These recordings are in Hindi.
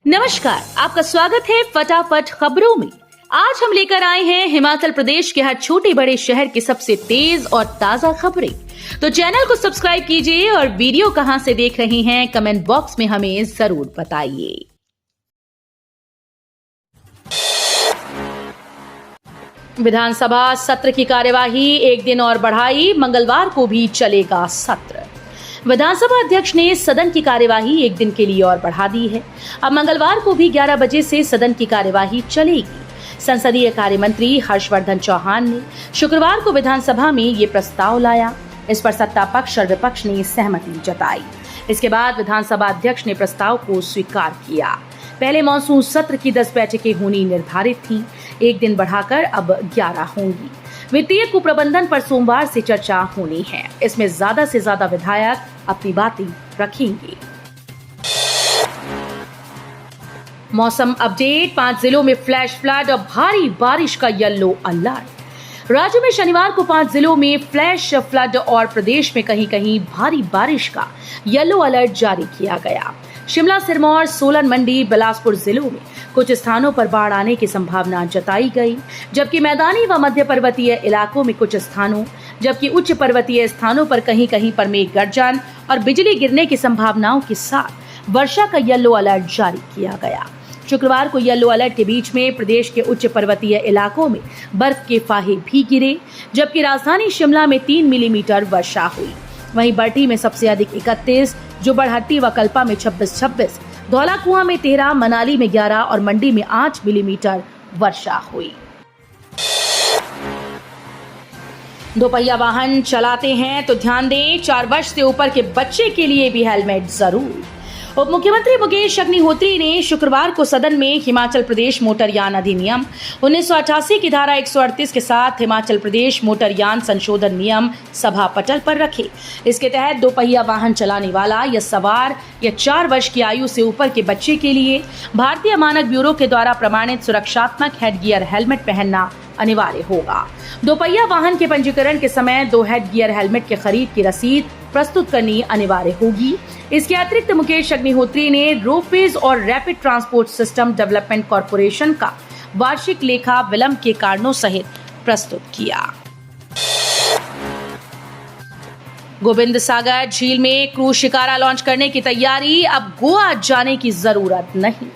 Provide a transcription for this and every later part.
नमस्कार, आपका स्वागत है फटाफट खबरों में। आज हम लेकर आए हैं हिमाचल प्रदेश के हर छोटे बड़े शहर की सबसे तेज और ताजा खबरें। तो चैनल को सब्सक्राइब कीजिए और वीडियो कहां से देख रहे हैं कमेंट बॉक्स में हमें जरूर बताइए। विधानसभा सत्र की कार्यवाही एक दिन और बढ़ाई, मंगलवार को भी चलेगा सत्र। विधानसभा अध्यक्ष ने सदन की कार्यवाही एक दिन के लिए और बढ़ा दी है। अब मंगलवार को भी 11 बजे से सदन की कार्यवाही चलेगी। संसदीय कार्य मंत्री हर्षवर्धन चौहान ने शुक्रवार को विधानसभा में ये प्रस्ताव लाया। इस पर सत्ता पक्ष और विपक्ष ने सहमति जताई। इसके बाद विधानसभा अध्यक्ष ने प्रस्ताव को स्वीकार किया। पहले मॉनसून सत्र की 10 बैठकें होनी निर्धारित थीं, एक दिन बढ़ाकर अब 11 होंगी। वित्तीय कुप्रबंधन पर सोमवार से चर्चा होनी है। इसमें ज्यादा से ज्यादा विधायक अपनी बातें रखेंगे। मौसम अपडेट, 5 जिलों में फ्लैश फ्लड और भारी बारिश का येलो अलर्ट। राज्य में शनिवार को 5 जिलों में फ्लैश फ्लड और प्रदेश में कहीं कहीं भारी बारिश का येलो अलर्ट जारी किया गया। शिमला, सिरमौर, सोलन, मंडी, बिलासपुर जिलों में कुछ स्थानों पर बाढ़ आने की संभावना जताई गई, जबकि मैदानी व मध्य पर्वतीय इलाकों में कुछ स्थानों जबकि उच्च पर्वतीय स्थानों पर कहीं कहीं पर मेघ गर्जन और बिजली गिरने की संभावनाओं के साथ वर्षा का येलो अलर्ट जारी किया गया। शुक्रवार को येलो अलर्ट के बीच में प्रदेश के उच्च पर्वतीय इलाकों में बर्फ के फाहे भी गिरे, जबकि राजधानी शिमला में 3 मिलीमीटर वर्षा हुई। वहीं बरठी में सबसे अधिक 31, जुब्बड़हट्टी व कल्पा में 26, धौलाकुआं में 13, मनाली में 11 और मंडी में 8 मिलीमीटर वर्षा हुई। दोपहिया वाहन चलाते हैं तो ध्यान दें, 4 वर्ष से ऊपर के बच्चे के लिए भी हेलमेट जरूर। उप मुख्यमंत्री मुकेश अग्निहोत्री ने शुक्रवार को सदन में हिमाचल प्रदेश मोटरयान अधिनियम 1988 की धारा 138 के साथ हिमाचल प्रदेश मोटरयान संशोधन नियम सभा पटल पर रखे। इसके तहत दोपहिया वाहन चलाने वाला या सवार या 4 वर्ष की आयु से ऊपर के बच्चे के लिए भारतीय मानक ब्यूरो के द्वारा प्रमाणित सुरक्षात्मक हेडगियर हेलमेट पहनना अनिवार्य होगा। दोपहिया वाहन के पंजीकरण के समय 2 हेडगियर हेलमेट के खरीद की रसीद प्रस्तुत करनी अनिवार्य होगी। इसके अतिरिक्त मुकेश अग्निहोत्री ने रोपवेज और rapid transport system development corporation का वार्षिक लेखा विलंब के कारणों सहित प्रस्तुत किया। गोविंद सागर झील में क्रूज शिकारा लॉन्च करने की तैयारी, अब गोवा जाने की जरूरत नहीं।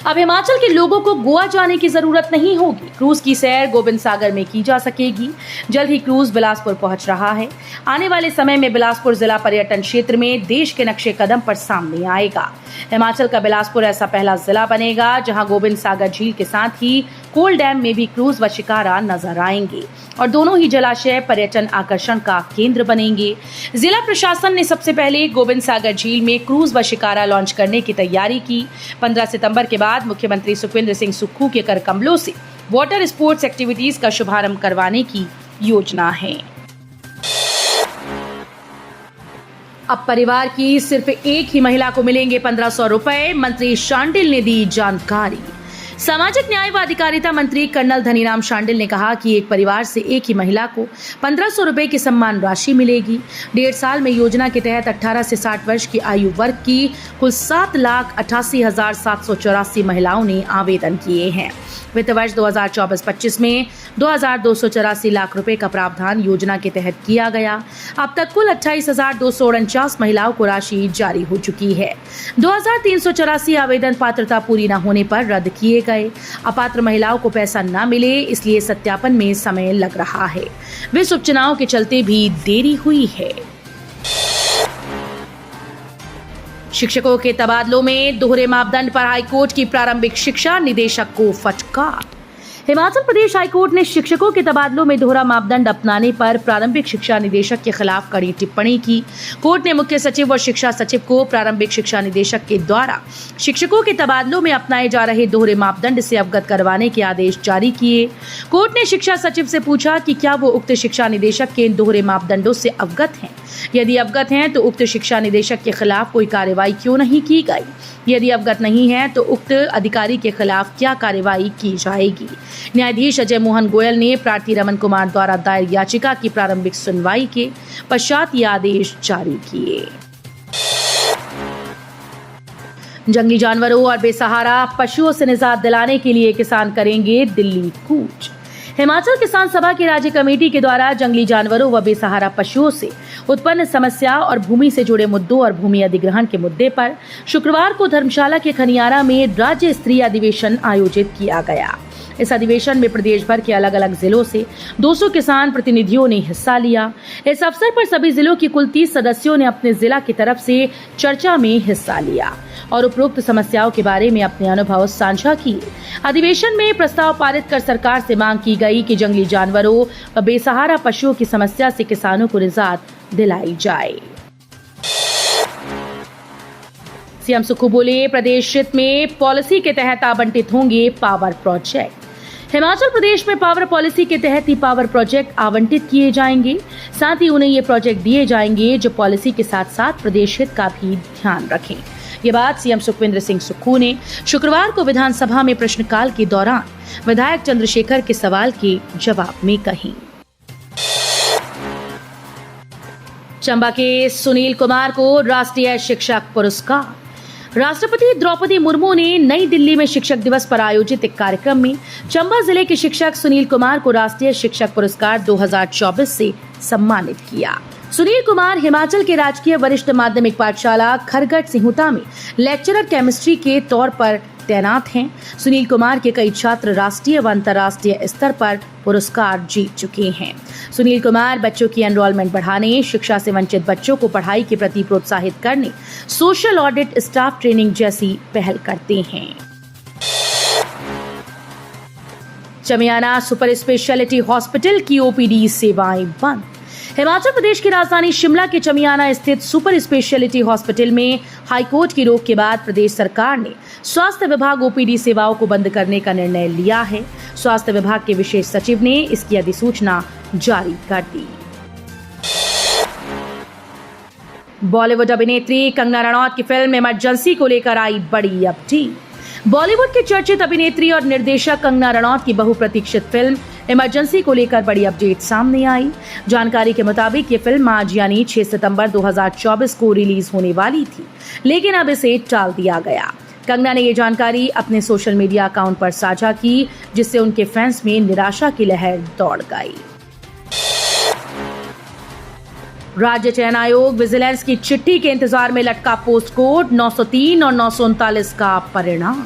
अब हिमाचल के लोगों को गोवा जाने की जरूरत नहीं होगी। क्रूज की सैर गोविंद सागर में की जा सकेगी। जल्द ही क्रूज बिलासपुर पहुंच रहा है। आने वाले समय में बिलासपुर जिला पर्यटन क्षेत्र में देश के नक्शे कदम पर सामने आएगा। हिमाचल का बिलासपुर ऐसा पहला जिला बनेगा जहां गोविंद सागर झील के साथ ही कोल डैम में भी क्रूज व शिकारा नजर आएंगे और दोनों ही जलाशय पर्यटन आकर्षण का केंद्र बनेंगे। जिला प्रशासन ने सबसे पहले गोविंद सागर झील में क्रूज व शिकारा लॉन्च करने की तैयारी की। 15 सितंबर के बाद मुख्यमंत्री सुखविंदर सिंह सुक्खू के कर कमलों से वाटर स्पोर्ट्स एक्टिविटीज का शुभारंभ करवाने की योजना है। अब परिवार की सिर्फ एक ही महिला को मिलेंगे 1500 रुपए, मंत्री शांडिल ने दी जानकारी। सामाजिक न्याय व अधिकारिता मंत्री कर्नल धनीराम शांडिल ने कहा कि एक परिवार से एक ही महिला को 1500 रुपए की सम्मान राशि मिलेगी। 1.5 साल में योजना के तहत 18 से 60 वर्ष की आयु वर्ग की कुल 7,88,784 महिलाओं ने आवेदन किए हैं। वित्त वर्ष 2024-25 में 2,284 लाख रुपए का प्रावधान योजना के तहत किया गया। अब तक कुल 28,249 महिलाओं को राशि जारी हो चुकी है। 2,384 आवेदन पात्रता पूरी न होने पर रद्द किए गए। अपात्र महिलाओं को पैसा न मिले, इसलिए सत्यापन में समय लग रहा है। विश्व उपचुनाव के चलते भी देरी हुई है। शिक्षकों के तबादलों में दोहरे मापदंड पर हाईकोर्ट की प्रारंभिक शिक्षा निदेशक को फटकार। हिमाचल प्रदेश हाईकोर्ट ने शिक्षकों के तबादलों में दोहरा मापदंड अपनाने पर प्रारंभिक शिक्षा निदेशक के खिलाफ कड़ी टिप्पणी की। कोर्ट ने मुख्य सचिव और शिक्षा सचिव को प्रारंभिक शिक्षा निदेशक के द्वारा शिक्षकों के तबादलों में अपनाए जा रहे दोहरे मापदंड से अवगत करवाने के आदेश जारी किए। कोर्ट ने शिक्षा सचिव से पूछा कि क्या वो उक्त शिक्षा निदेशक के इन दोहरे मापदंडों से अवगत हैं। यदि अवगत हैं तो उक्त शिक्षा निदेशक के खिलाफ कोई कार्रवाई क्यों नहीं की गई। यदि अवगत नहीं है तो उक्त अधिकारी के खिलाफ क्या कार्रवाई की जाएगी। न्यायाधीश अजय मोहन गोयल ने प्रार्थी रमन कुमार द्वारा दायर याचिका की प्रारंभिक सुनवाई के पश्चात ये आदेश जारी किए। जंगली जानवरों और बेसहारा पशुओं से निजात दिलाने के लिए किसान करेंगे दिल्ली कूच। हिमाचल किसान सभा की राज्य कमेटी के द्वारा जंगली जानवरों व बेसहारा पशुओं से उत्पन्न समस्या और भूमि से जुड़े मुद्दों और भूमि अधिग्रहण के मुद्दे पर शुक्रवार को धर्मशाला के खनियारा में राज्य स्तरीय अधिवेशन आयोजित किया गया। इस अधिवेशन में प्रदेश भर के अलग अलग जिलों से 200 किसान प्रतिनिधियों ने हिस्सा लिया। इस अवसर पर सभी जिलों के कुल 30 सदस्यों ने अपने जिला की तरफ से चर्चा में हिस्सा लिया और उपरोक्त समस्याओं के बारे में अपने अनुभव साझा किए। अधिवेशन में प्रस्ताव पारित कर सरकार से मांग की गई कि जंगली जानवरों व बेसहारा पशुओं की समस्या से किसानों को निजात दिलाई जाए। सीएम सुक्खू बोले, प्रदेश हित में पॉलिसी के तहत आवंटित होंगे पावर प्रोजेक्ट। हिमाचल प्रदेश में पावर पॉलिसी के तहत ही पावर प्रोजेक्ट आवंटित किए जाएंगे। साथ ही उन्हें ये प्रोजेक्ट दिए जाएंगे जो पॉलिसी के साथ साथ प्रदेश हित का भी ध्यान रखें। ये बात सीएम सुखविंदर सिंह सुक्खू ने शुक्रवार को विधानसभा में प्रश्नकाल के दौरान विधायक चंद्रशेखर के सवाल के जवाब में कही। चंबा के सुनील कुमार को राष्ट्रीय शिक्षक पुरस्कार। राष्ट्रपति द्रौपदी मुर्मू ने नई दिल्ली में शिक्षक दिवस पर आयोजित एक कार्यक्रम में चंबा जिले के शिक्षक सुनील कुमार को राष्ट्रीय शिक्षक पुरस्कार 2024 से सम्मानित किया। सुनील कुमार हिमाचल के राजकीय वरिष्ठ माध्यमिक पाठशाला खरगट सिहुटा में लेक्चरर केमिस्ट्री के तौर पर तैनात हैं। सुनील कुमार के कई छात्र राष्ट्रीय व अंतर्राष्ट्रीय स्तर पर पुरस्कार जीत चुके हैं। सुनील कुमार बच्चों की एनरोलमेंट बढ़ाने, शिक्षा से वंचित बच्चों को पढ़ाई के प्रति प्रोत्साहित करने, सोशल ऑडिट, स्टाफ ट्रेनिंग जैसी पहल करते हैं। चमियाना सुपर स्पेशलिटी हॉस्पिटल की ओपीडी सेवाएं बंद। हिमाचल प्रदेश की राजधानी शिमला के चमियाना स्थित सुपर स्पेशलिटी हॉस्पिटल में हाईकोर्ट की रोक के बाद प्रदेश सरकार ने स्वास्थ्य विभाग ओपीडी सेवाओं को बंद करने का निर्णय लिया है। स्वास्थ्य विभाग के विशेष सचिव ने इसकी अधिसूचना जारी कर दी। बॉलीवुड अभिनेत्री कंगना रनौत की फिल्म इमरजेंसी को लेकर आई बड़ी अपडेट। बॉलीवुड की चर्चित अभिनेत्री और निर्देशक कंगना रनौत की बहुप्रतीक्षित फिल्म इमरजेंसी को लेकर बड़ी अपडेट सामने आई। जानकारी के मुताबिक ये फिल्म आज यानी 6 सितंबर 2024 को रिलीज होने वाली थी, लेकिन अब इसे टाल दिया गया। कंगना ने ये जानकारी अपने सोशल मीडिया अकाउंट पर साझा की, जिससे उनके फैंस में निराशा की लहर दौड़ गई। राज्य चयन आयोग विजिलेंस की चिट्ठी के इंतजार में लटका पोस्ट कोड 903 और 939 का परिणाम।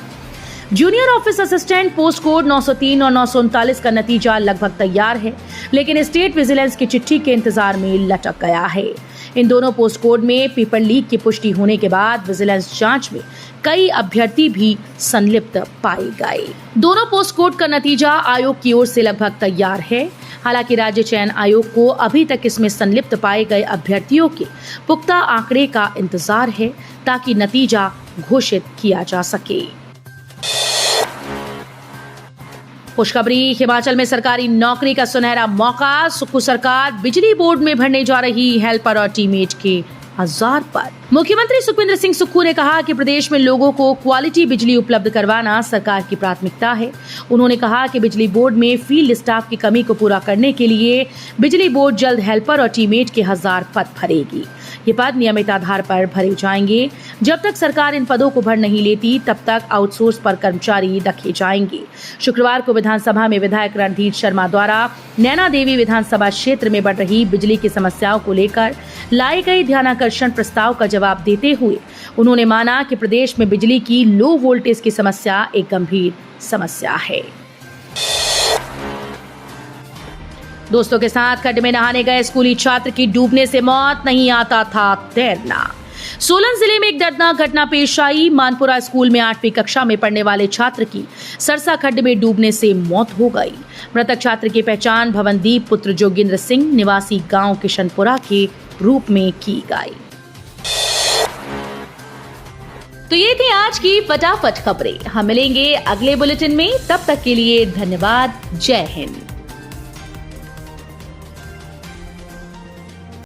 Junior office assistant post code 903 और 939 का नतीजा लगभग तैयार है, लेकिन स्टेट विजिलेंस की चिट्ठी के इंतजार में लटक गया है। इन दोनों पोस्ट कोड में पेपर लीक की पुष्टि होने के बाद विजिलेंस जांच में कई अभ्यर्थी भी संलिप्त पाए गए। दोनों पोस्ट कोड का नतीजा आयोग की ओर से लगभग तैयार है। हालांकि राज्य चयन आयोग को अभी तक इसमें संलिप्त पाए गए अभ्यर्थियों के पुख्ता आंकड़े का इंतजार है, ताकि नतीजा घोषित किया जा सके। खुशखबरी, हिमाचल में सरकारी नौकरी का सुनहरा मौका। सुक्खू सरकार बिजली बोर्ड में भरने जा रही हेल्पर और टीममेट के 1000 पद। मुख्यमंत्री सुखविंदर सिंह सुक्खू ने कहा कि प्रदेश में लोगों को क्वालिटी बिजली उपलब्ध करवाना सरकार की प्राथमिकता है। उन्होंने कहा कि बिजली बोर्ड में फील्ड स्टाफ की कमी को पूरा करने के लिए बिजली बोर्ड जल्द हेल्पर और टीममेट के 1000 पद भरेगी। ये पद नियमित आधार पर भरे जाएंगे। जब तक सरकार इन पदों को भर नहीं लेती, तब तक आउटसोर्स पर कर्मचारी रखे जाएंगे। शुक्रवार को विधानसभा में विधायक रणधीर शर्मा द्वारा नैना देवी विधानसभा क्षेत्र में बढ़ रही बिजली की समस्याओं को लेकर लाए गए ध्यानाकर्षण प्रस्ताव का जवाब देते हुए उन्होंने माना कि प्रदेश में बिजली की लो वोल्टेज की समस्या एक गंभीर समस्या है। दोस्तों के साथ खड्ड में नहाने गए स्कूली छात्र की डूबने से मौत, नहीं आता था तैरना। सोलन जिले में एक दर्दनाक घटना पेश आई। मानपुरा स्कूल में 8वीं कक्षा में पढ़ने वाले छात्र की सरसा खड्ड में डूबने से मौत हो गई। मृतक छात्र की पहचान भवनदीप पुत्र जोगिंद्र सिंह निवासी गांव किशनपुरा के रूप में की गई। तो ये थी आज की फटाफट खबरें। हम मिलेंगे अगले बुलेटिन में, तब तक के लिए धन्यवाद। जय हिंद।